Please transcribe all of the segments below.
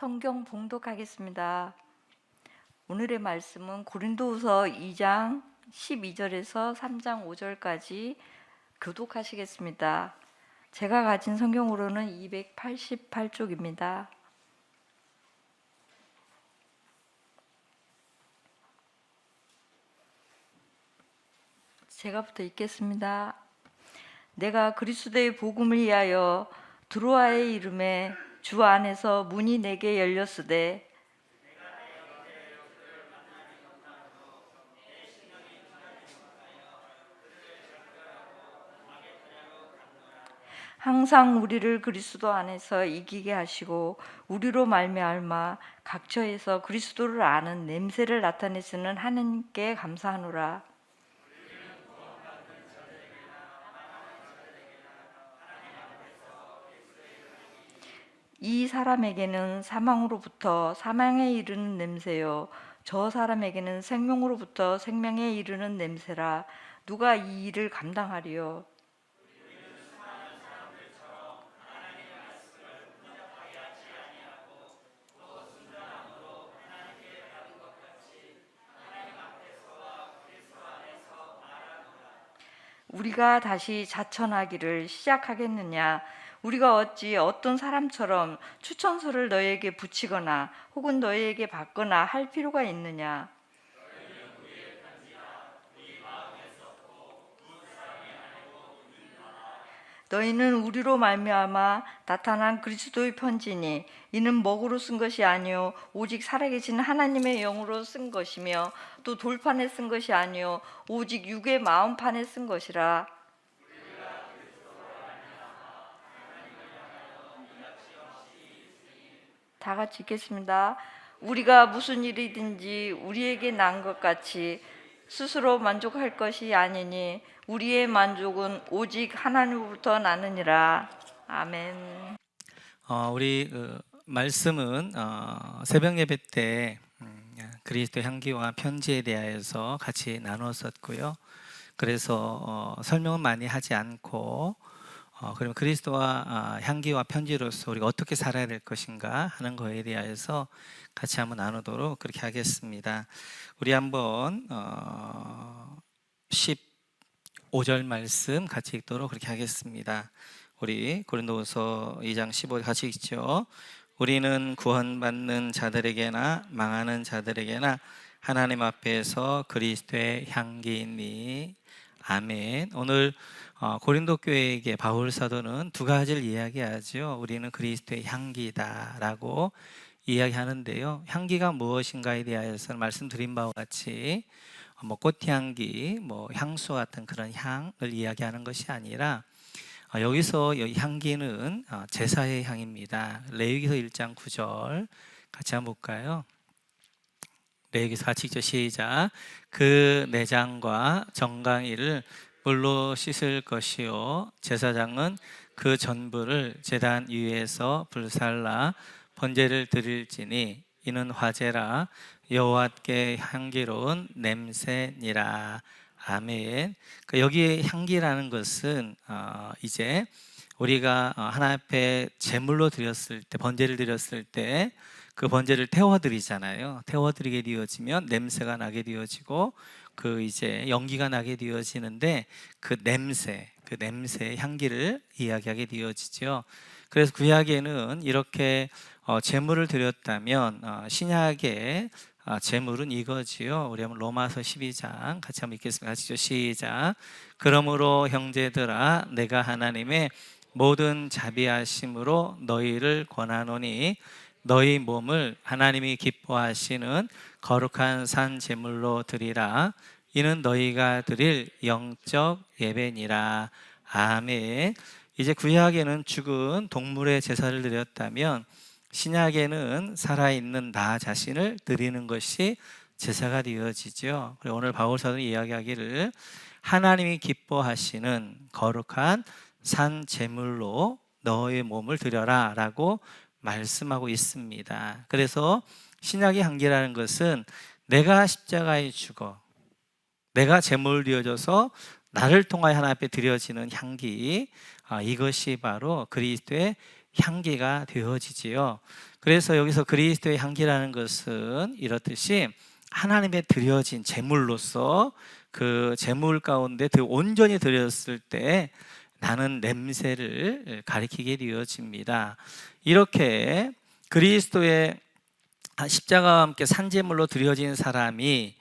성경 봉독하겠습니다. 오늘의 말씀은 고린도후서 2장 12절에서 3장 5절까지 교독하시겠습니다. 제가 가진 성경으로는 288쪽입니다. 제가부터 읽겠습니다. 내가 그리스도의 복음을 위하여 드로아의 이름에 주 안에서 문이 내게 열렸으되 항상 우리를 그리스도 안에서 이기게 하시고 우리로 말미암아 각처에서 그리스도를 아는 냄새를 나타내시는 하나님께 감사하노라. 이 사람에게는 사망으로부터 사망에 이르는 냄새요 저 사람에게는 생명으로부터 생명에 이르는 냄새라. 누가 이 일을 감당하리요? 우리가 다시 자천하기를 시작하겠느냐? 우리가 어찌 어떤 사람처럼 추천서를 너희에게 붙이거나 혹은 너희에게 받거나 할 필요가 있느냐? 너희는 우리로 말미암아 나타난 그리스도의 편지니 이는 먹으로 쓴 것이 아니요 오직 살아계신 하나님의 영으로 쓴 것이며 또 돌판에 쓴 것이 아니요 오직 육의 마음판에 쓴 것이라. 다 같이 읽겠습니다. 우리가 무슨 일이든지 우리에게 난 것 같이 스스로 만족할 것이 아니니 우리의 만족은 오직 하나님으로부터 나느니라. 아멘. 우리 말씀은 새벽 예배 때 그리스도 향기와 편지에 대하여서 같이 나눴었고요. 그래서 설명은 많이 하지 않고 그러면 그리스도와 향기와 편지로서 우리가 어떻게 살아야 될 것인가 하는 것에 대하여서 같이 한번 나누도록 그렇게 하겠습니다. 우리 한번 15절 말씀 같이 읽도록 그렇게 하겠습니다. 우리 고린도후서 2장 15절 같이 읽죠. 우리는 구원받는 자들에게나 망하는 자들에게나 하나님 앞에서 그리스도의 향기이니. 아멘. 오늘 고린도 교회에게 바울 사도는 두 가지를 이야기하죠. 우리는 그리스도의 향기다라고 이야기하는데요. 향기가 무엇인가에 대해서 말씀드린 바와 같이 꽃향기, 향수 같은 그런 향을 이야기하는 것이 아니라 여기서 이 향기는 제사의 향입니다. 레위기서 1장 9절 같이 한번 볼까요? 레위기서 같이 읽죠. 시작. 그 내장과 정강이를 물로 씻을 것이요 제사장은 그 전부를 제단 위에서 불살라 번제를 드릴지니 이는 화제라 여호와께 향기로운 냄새니라. 아멘. 여기에 향기라는 것은 이제 우리가 하나님 앞에 제물로 드렸을 때, 번제를 드렸을 때 그 번제를 태워드리잖아요. 태워드리게 되어지면 냄새가 나게 되어지고 그 이제 연기가 나게 되어지는데 그 냄새의 향기를 이야기하게 되어지죠. 그래서 구약에는 이렇게 제물을 드렸다면 신약의 제물은 이거지요. 우리 한번 로마서 12장 같이 한번 읽겠습니다. 같이죠. 시작. 그러므로 형제들아 내가 하나님의 모든 자비하심으로 너희를 권하노니 너희 몸을 하나님이 기뻐하시는 거룩한 산 제물로 드리라. 이는 너희가 드릴 영적 예배니라. 아멘. 이제 구약에는 죽은 동물의 제사를 드렸다면 신약에는 살아있는 나 자신을 드리는 것이 제사가 되어지죠. 그리고 오늘 바울 사도는 이야기하기를 하나님이 기뻐하시는 거룩한 산 제물로 너의 몸을 드려라 라고 말씀하고 있습니다. 그래서 신약의 향기라는 것은 내가 십자가에 죽어 내가 제물 되어져서 나를 통하여 하나님 앞에 드려지는 향기, 이것이 바로 그리스도의 향기가 되어지지요. 그래서 여기서 그리스도의 향기라는 것은 이렇듯이 하나님의 드려진 제물로서 그 제물 가운데 온전히 드렸을 때 나는 냄새를 가리키게 되어집니다. 이렇게 그리스도의 십자가와 함께 산제물로 드려진 사람이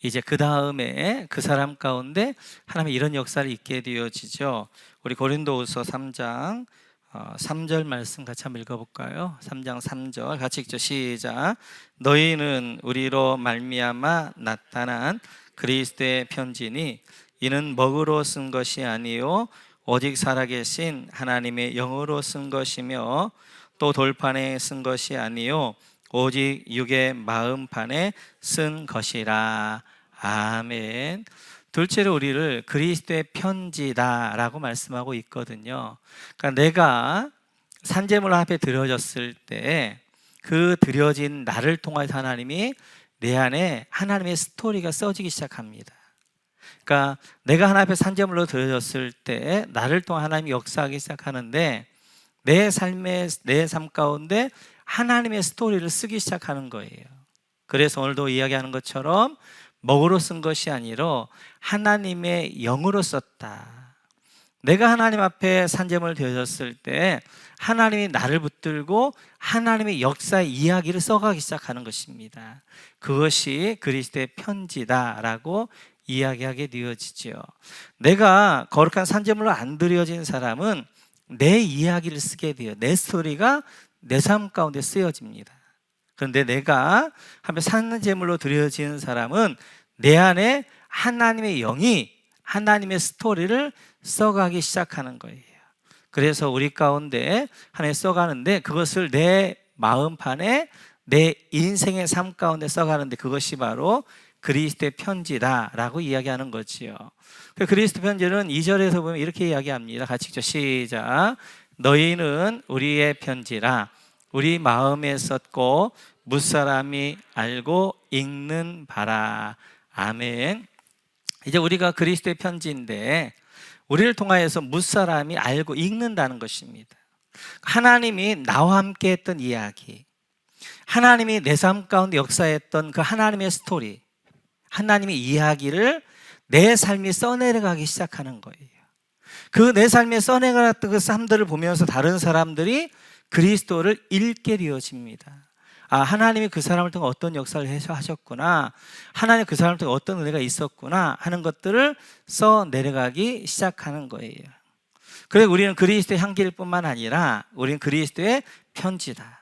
이제 그 다음에 그 사람 가운데 하나님의 이런 역사를 있게 되어지죠. 우리 고린도후서 3장 3절 말씀 같이 한번 읽어볼까요? 3장 3절 같이 읽죠. 시작. 너희는 우리로 말미암아 나타난 그리스도의 편지니 이는 먹으로 쓴 것이 아니요 오직 살아계신 하나님의 영으로 쓴 것이며 또 돌판에 쓴 것이 아니요 오직 육의 마음판에 쓴 것이라. 아멘. 둘째로 우리를 그리스도의 편지다라고 말씀하고 있거든요. 그러니까 내가 산제물 앞에 드려졌을 때 그 드려진 나를 통해서 하나님이 내 안에 하나님의 스토리가 써지기 시작합니다. 그러니까 내가 하나님 앞에 산제물로 드려졌을 때 나를 통해 하나님이 역사하기 시작하는데 내 삶 가운데 하나님의 스토리를 쓰기 시작하는 거예요. 그래서 오늘도 이야기하는 것처럼 먹으로 쓴 것이 아니라 하나님의 영으로 썼다. 내가 하나님 앞에 산제물을 드렸을 때 하나님이 나를 붙들고 하나님의 역사의 이야기를 써가기 시작하는 것입니다. 그것이 그리스도의 편지다라고 이야기하게 되어지죠. 내가 거룩한 산제물로 안 드려진 사람은 내 이야기를 쓰게 돼요. 내 스토리가 내 삶 가운데 쓰여집니다. 그런데 내가 하면 산제물로 드려지는 사람은 내 안에 하나님의 영이 하나님의 스토리를 써가기 시작하는 거예요. 그래서 우리 가운데 하나님 써가는데 그것을 내 마음판에 내 인생의 삶 가운데 써가는데 그것이 바로 그리스도의 편지다라고 이야기하는 거지요. 그리스도 편지는 2절에서 보면 이렇게 이야기합니다. 같이 읽죠. 시작. 너희는 우리의 편지라 우리 마음에 썼고 무사람이 알고 읽는 바라. 아멘. 이제 우리가 그리스도의 편지인데 우리를 통하여서 무사람이 알고 읽는다는 것입니다. 하나님이 나와 함께 했던 이야기, 하나님이 내 삶 가운데 역사했던 그 하나님의 스토리, 하나님의 이야기를 내 삶이 써내려가기 시작하는 거예요. 그 내 삶에 써내려갔던 그 삶들을 보면서 다른 사람들이 그리스도를 읽게 되어집니다. 아, 하나님이 그 사람을 통해 어떤 역사를 하셨구나, 하나님 그 사람을 통해 어떤 은혜가 있었구나 하는 것들을 써내려가기 시작하는 거예요. 그래서 우리는 그리스도의 향기일 뿐만 아니라 우리는 그리스도의 편지다.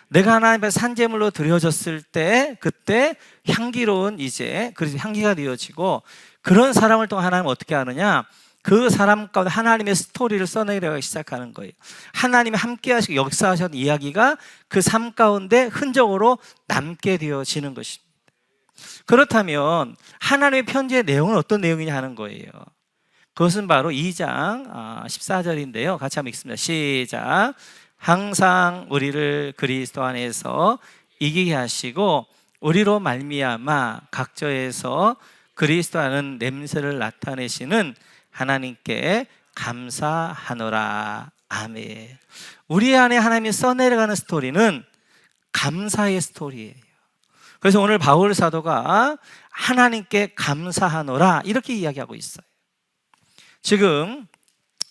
내가 하나님 앞에 산제물로 드려졌을 때 그때 향기로운 이제 그래서 향기가 되어지고 그런 사람을 통해 하나님은 어떻게 하느냐, 그 사람 가운데 하나님의 스토리를 써내려가기 시작하는 거예요. 하나님이 함께 하시고 역사하셨던 이야기가 그 삶 가운데 흔적으로 남게 되어지는 것입니다. 그렇다면 하나님의 편지의 내용은 어떤 내용이냐 하는 거예요. 그것은 바로 2장 14절인데요. 같이 한번 읽습니다. 시작. 항상 우리를 그리스도 안에서 이기게 하시고 우리로 말미암아 각처에서 그리스도라는 냄새를 나타내시는 하나님께 감사하노라. 아멘. 우리 안에 하나님이 써내려가는 스토리는 감사의 스토리예요. 그래서 오늘 바울 사도가 하나님께 감사하노라 이렇게 이야기하고 있어요. 지금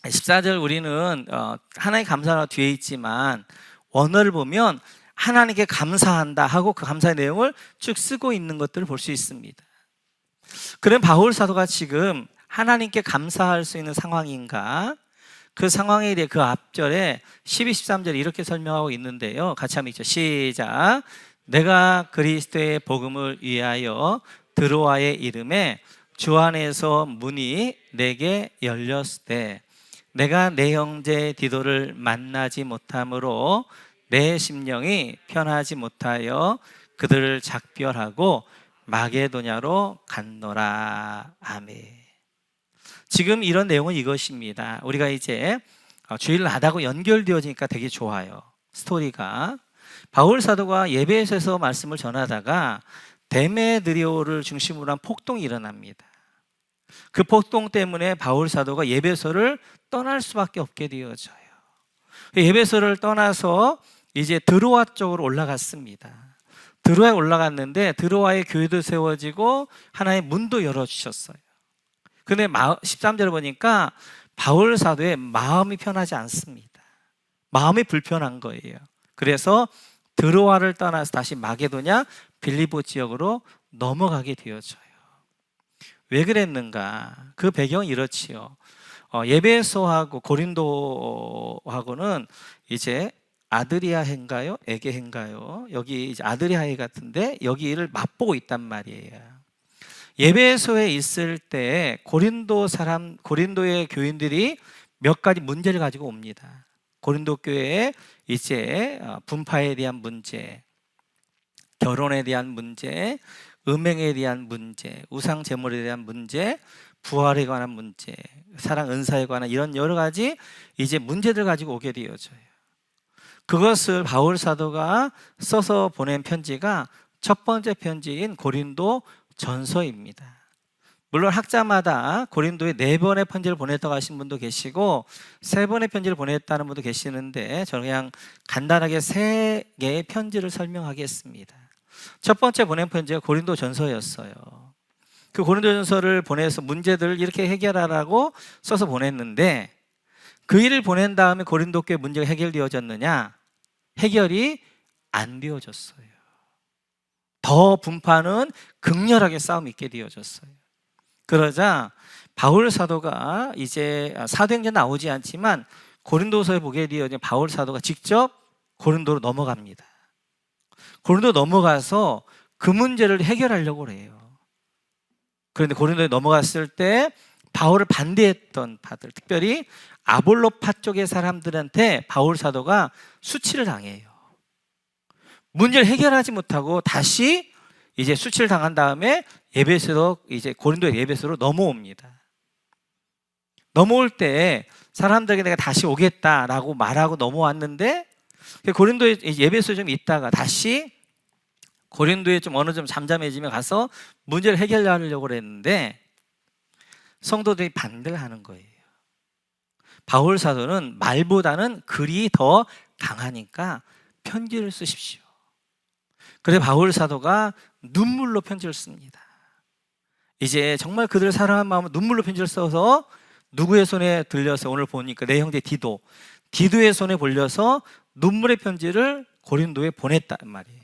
14절 우리는 하나님 감사하노라 뒤에 있지만 원어를 보면 하나님께 감사한다 하고 그 감사의 내용을 쭉 쓰고 있는 것들을 볼 수 있습니다. 그럼 바울 사도가 지금 하나님께 감사할 수 있는 상황인가? 그 상황에 대해 그 앞절에 12, 13절에 이렇게 설명하고 있는데요. 같이 한번 읽죠. 시작. 내가 그리스도의 복음을 위하여 드로아의 이름에 주 안에서 문이 내게 열렸을 때 내가 내 형제 디도를 만나지 못함으로 내 심령이 편하지 못하여 그들을 작별하고 마게도냐로 갔노라. 아멘. 지금 이런 내용은 이것입니다. 우리가 이제 주일을 하다고 연결되어지니까 되게 좋아요. 스토리가 바울 사도가 예배에서 말씀을 전하다가 데메드리오를 중심으로 한 폭동이 일어납니다. 그 폭동 때문에 바울 사도가 예배소를 떠날 수밖에 없게 되어져요. 에베소를 떠나서 이제 드로아 쪽으로 올라갔습니다. 드로아에 올라갔는데 드로아의 교회도 세워지고 하나의 문도 열어주셨어요. 근데 13절을 보니까 바울 사도의 마음이 편하지 않습니다. 마음이 불편한 거예요. 그래서 드로아를 떠나서 다시 마게도냐 빌립보 지역으로 넘어가게 되어져요. 왜 그랬는가? 그 배경은 이렇지요. 에베소하고 고린도하고는 이제 아드리아해인가요? 에게해인가요? 여기 이제 아드리아해 같은데 여기를 맛보고 있단 말이에요. 에베소에 있을 때 고린도의 교인들이 몇 가지 문제를 가지고 옵니다. 고린도 교회에 이제 분파에 대한 문제, 결혼에 대한 문제, 음행에 대한 문제, 우상 제물에 대한 문제, 부활에 관한 문제, 사랑 은사에 관한 이런 여러 가지 이제 문제들 가지고 오게 되어져요. 그것을 바울 사도가 써서 보낸 편지가 첫 번째 편지인 고린도 전서입니다. 물론 학자마다 고린도에 4번의 편지를 보냈다고 하신 분도 계시고 3번의 편지를 보냈다는 분도 계시는데 저는 그냥 간단하게 3개의 편지를 설명하겠습니다. 첫 번째 보낸 편지가 고린도 전서였어요. 그 고린도 전서를 보내서 문제들을 이렇게 해결하라고 써서 보냈는데 그 일을 보낸 다음에 고린도 교회 문제가 해결되어졌느냐? 해결이 안 되어졌어요. 더 분파는 극렬하게 싸움이 있게 되어졌어요. 그러자 바울 사도가 이제 사도행전 나오지 않지만 고린도서에 보게 되어진 바울 사도가 직접 고린도로 넘어갑니다. 고린도 넘어가서 그 문제를 해결하려고 해요. 그런데 고린도에 넘어갔을 때 바울을 반대했던 파들, 특별히 아볼로파 쪽의 사람들한테 바울 사도가 수치를 당해요. 문제를 해결하지 못하고 다시 이제 수치를 당한 다음에 에베소로 이제 고린도의 에베소로 넘어옵니다. 넘어올 때 사람들에게 내가 다시 오겠다라고 말하고 넘어왔는데 고린도에 에베소에 좀 있다가 다시 고린도에 좀 어느 좀 잠잠해지면 가서 문제를 해결하려고 했는데 성도들이 반대를 하는 거예요. 바울 사도는 말보다는 글이 더 강하니까 편지를 쓰십시오. 그래서 바울 사도가 눈물로 편지를 씁니다. 이제 정말 그들을 사랑하는 마음으로 눈물로 편지를 써서 누구의 손에 들려서 오늘 보니까 내 형제 디도의 손에 벌려서 눈물의 편지를 고린도에 보냈단 말이에요.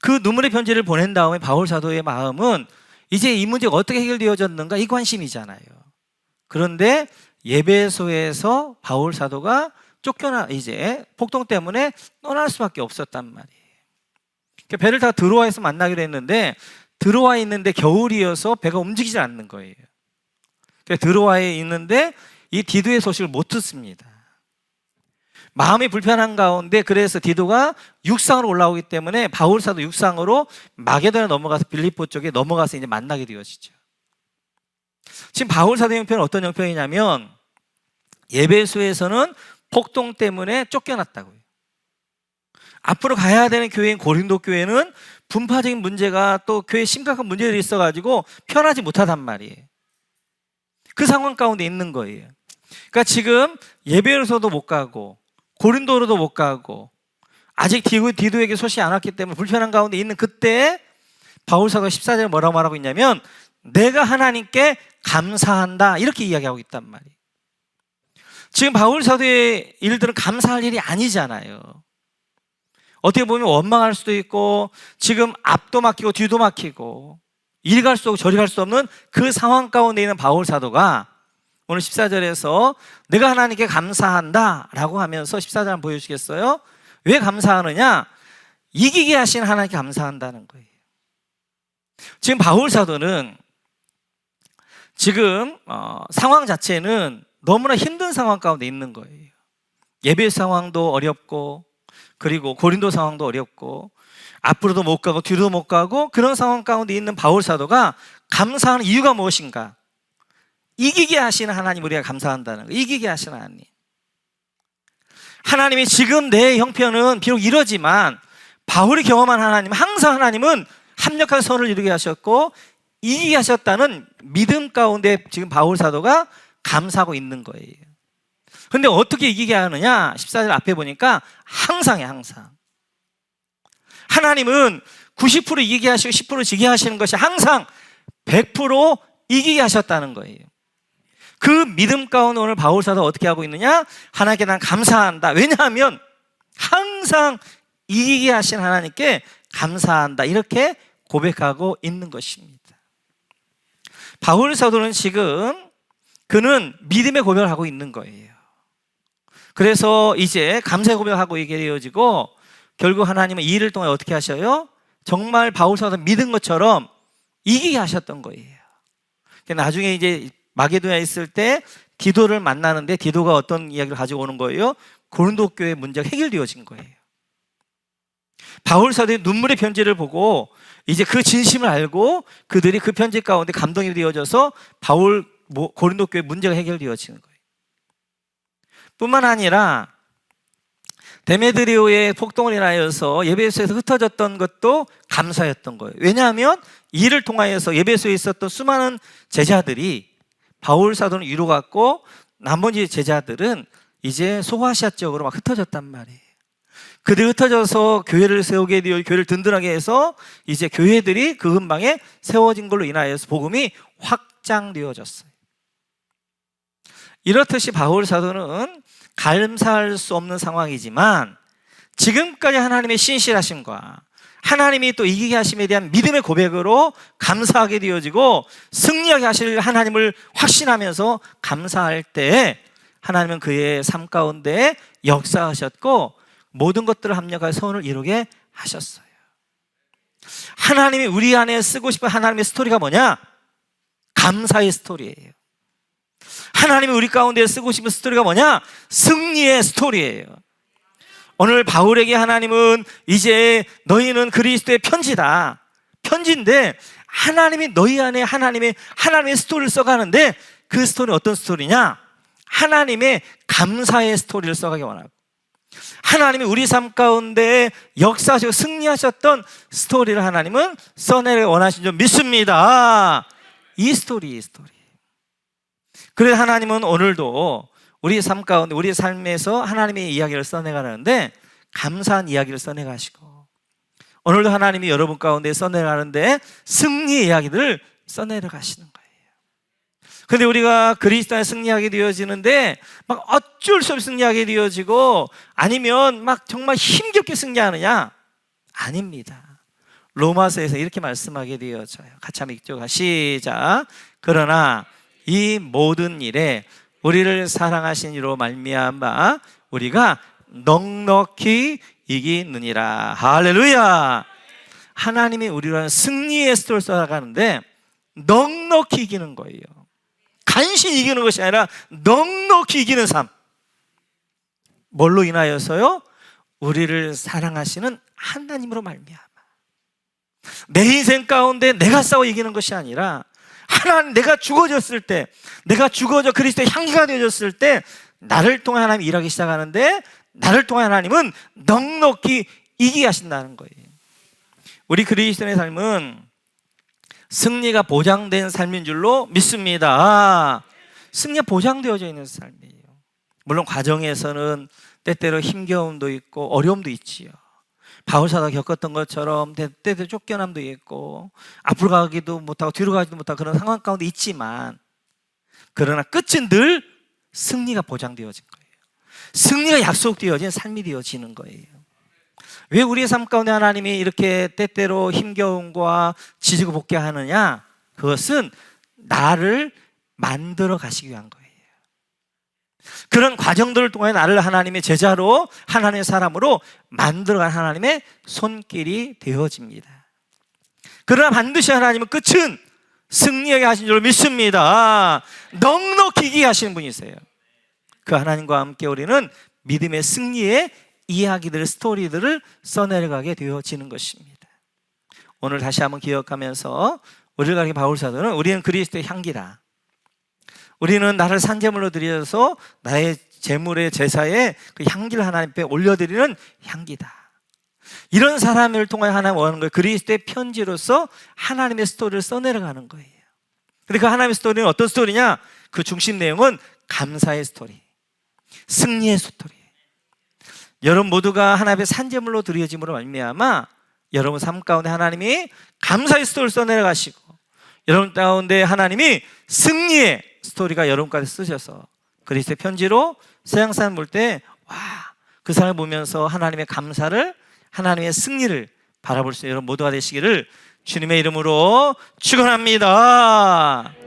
그 눈물의 편지를 보낸 다음에 바울 사도의 마음은 이제 이 문제가 어떻게 해결되어졌는가 이 관심이잖아요. 그런데 에베소에서 바울 사도가 쫓겨나 이제 폭동 때문에 떠날 수밖에 없었단 말이에요. 배를 다 드로아에서 만나기로 했는데 드로아에 있는데 겨울이어서 배가 움직이지 않는 거예요. 드로아에 있는데 이 디도의 소식을 못 듣습니다. 마음이 불편한 가운데 그래서 디도가 육상으로 올라오기 때문에 바울 사도 육상으로 마게도에 넘어가서 빌립보 쪽에 넘어가서 이제 만나게 되어지죠. 지금 바울 사도 형편은 어떤 형편이냐면 에베소에서는 폭동 때문에 쫓겨났다고요. 앞으로 가야 되는 교회인 고린도 교회는 분파적인 문제가 또 교회에 심각한 문제들이 있어가지고 편하지 못하단 말이에요. 그 상황 가운데 있는 거예요. 그러니까 지금 에베소도 못 가고 고린도로도 못 가고 아직 디도에게 소식이 안 왔기 때문에 불편한 가운데 있는 그때 바울 사도가 14절에 뭐라고 말하고 있냐면 내가 하나님께 감사한다 이렇게 이야기하고 있단 말이에요. 지금 바울 사도의 일들은 감사할 일이 아니잖아요. 어떻게 보면 원망할 수도 있고 지금 앞도 막히고 뒤도 막히고 이리 갈 수 없고 저리 갈 수 없는 그 상황 가운데 있는 바울 사도가 오늘 14절에서 내가 하나님께 감사한다 라고 하면서 14절 한번 보여주시겠어요? 왜 감사하느냐? 이기게 하신 하나님께 감사한다는 거예요. 지금 바울 사도는 지금 상황 자체는 너무나 힘든 상황 가운데 있는 거예요. 예배 상황도 어렵고 그리고 고린도 상황도 어렵고 앞으로도 못 가고 뒤로도 못 가고 그런 상황 가운데 있는 바울 사도가 감사하는 이유가 무엇인가? 이기게 하시는 하나님 우리가 감사한다는 거예요. 이기게 하시는 하나님. 하나님이 지금 내 형편은 비록 이러지만 바울이 경험한 하나님 항상 하나님은 합력한 선을 이루게 하셨고 이기게 하셨다는 믿음 가운데 지금 바울 사도가 감사하고 있는 거예요. 근데 어떻게 이기게 하느냐? 14절 앞에 보니까 항상해, 항상. 하나님은 90% 이기게 하시고 10% 지게 하시는 것이 항상 100% 이기게 하셨다는 거예요. 그 믿음 가운데 오늘 바울사도 어떻게 하고 있느냐? 하나님께 난 감사한다. 왜냐하면 항상 이기게 하신 하나님께 감사한다. 이렇게 고백하고 있는 것입니다. 바울 사도는 지금 그는 믿음의 고백을 하고 있는 거예요. 그래서 이제 감사의 고백하고 이게 되어지고 결국 하나님은 이 일을 통해 어떻게 하셔요? 정말 바울 사도가 믿은 것처럼 이기게 하셨던 거예요. 나중에 이제 마게도냐에 있을 때 디도를 만나는데 디도가 어떤 이야기를 가지고 오는 거예요? 고린도 교회 문제가 해결되어진 거예요. 바울 사도의 눈물의 편지를 보고 이제 그 진심을 알고 그들이 그 편지 가운데 감동이 되어져서 고린도 교회 문제가 해결되어지는 거예요. 뿐만 아니라 데메드리오의 폭동을 인하여서 예배소에서 흩어졌던 것도 감사였던 거예요. 왜냐하면 이를 통하여서 예배소에 있었던 수많은 제자들이 바울 사도는 위로 갔고 나머지 제자들은 이제 소아시아 쪽으로 막 흩어졌단 말이에요. 그들이 흩어져서 교회를 세우게 되어 교회를 든든하게 해서 이제 교회들이 그 근방에 세워진 걸로 인하여서 복음이 확장되어졌어요. 이렇듯이 바울 사도는 감사할 수 없는 상황이지만 지금까지 하나님의 신실하심과 하나님이 또 이기게 하심에 대한 믿음의 고백으로 감사하게 되어지고 승리하게 하실 하나님을 확신하면서 감사할 때 하나님은 그의 삶 가운데 역사하셨고 모든 것들을 합력하여 선을 이루게 하셨어요. 하나님이 우리 안에 쓰고 싶은 하나님의 스토리가 뭐냐? 감사의 스토리예요. 하나님이 우리 가운데 쓰고 싶은 스토리가 뭐냐? 승리의 스토리예요. 오늘 바울에게 하나님은 이제 너희는 그리스도의 편지다. 편지인데 하나님이 너희 안에 하나님의 스토리를 써가는데 그 스토리는 어떤 스토리냐? 하나님의 감사의 스토리를 써가기 원하고 하나님이 우리 삶 가운데 역사하시고 승리하셨던 스토리를 하나님은 써내려 원하신 줄 믿습니다. 이 스토리. 그래서 하나님은 오늘도 우리 삶 가운데 우리의 삶에서 하나님의 이야기를 써내가는데 감사한 이야기를 써내가시고 오늘도 하나님이 여러분 가운데 써내가는데 승리의 이야기들을 써내려가시는 거예요. 근데 우리가 그리스도에 승리하게 되어지는데 막 어쩔 수 없이 승리하게 되어지고 아니면 막 정말 힘겹게 승리하느냐? 아닙니다. 로마서에서 이렇게 말씀하게 되어져요. 같이 한번 읽죠. 시작. 그러나 이 모든 일에 우리를 사랑하신 이로 말미암아 우리가 넉넉히 이기느니라. 할렐루야. 하나님이 우리랑 승리의 스토리를 써나가는데 넉넉히 이기는 거예요. 간신히 이기는 것이 아니라 넉넉히 이기는 삶. 뭘로 인하여서요? 우리를 사랑하시는 하나님으로 말미암아. 내 인생 가운데 내가 싸워 이기는 것이 아니라 하나님, 내가 죽어졌을 때, 내가 죽어져 그리스도의 향기가 되어졌을 때 나를 통해 하나님이 일하기 시작하는데 나를 통해 하나님은 넉넉히 이기게 하신다는 거예요. 우리 그리스도인의 삶은 승리가 보장된 삶인 줄로 믿습니다. 승리가 보장되어져 있는 삶이에요. 물론 과정에서는 때때로 힘겨움도 있고 어려움도 있지요. 바울사가 겪었던 것처럼 때때로 쫓겨남도 있고 앞으로 가기도 못하고 뒤로 가지도 못하고 그런 상황 가운데 있지만 그러나 끝은 늘 승리가 보장되어진 거예요. 승리가 약속되어진 삶이 되어지는 거예요. 왜 우리의 삶 가운데 하나님이 이렇게 때때로 힘겨움과 지지고 볶게 하느냐? 그것은 나를 만들어 가시기 위한 거예요. 그런 과정들을 통해 나를 하나님의 제자로 하나님의 사람으로 만들어간 하나님의 손길이 되어집니다. 그러나 반드시 하나님은 끝은 승리하게 하신 줄 믿습니다. 넉넉히 이기게 하시는 분이세요. 그 하나님과 함께 우리는 믿음의 승리의 이야기들, 스토리들을 써내려가게 되어지는 것입니다. 오늘 다시 한번 기억하면서 우리를 가리킨 바울사도는 우리는 그리스도의 향기다. 우리는 나를 산제물로 드려서 나의 제물의 제사에 그 향기를 하나님 앞에 올려드리는 향기다. 이런 사람을 통해 하나님 원하는 거예요. 그리스도의 편지로서 하나님의 스토리를 써내려가는 거예요. 근데 그 하나님의 스토리는 어떤 스토리냐? 그 중심 내용은 감사의 스토리. 승리의 스토리. 여러분 모두가 하나님의 산재물로 드려짐으로 말미암아 여러분 삶 가운데 하나님이 감사의 스토리를 써내려가시고 여러분 가운데 하나님이 승리의 스토리가 여러분 가운데 쓰셔서 그리스도의 편지로 세상 사람 볼 때 와, 그 사람을 보면서 하나님의 감사를, 하나님의 승리를 바라볼 수 있는 여러분 모두가 되시기를 주님의 이름으로 축원합니다.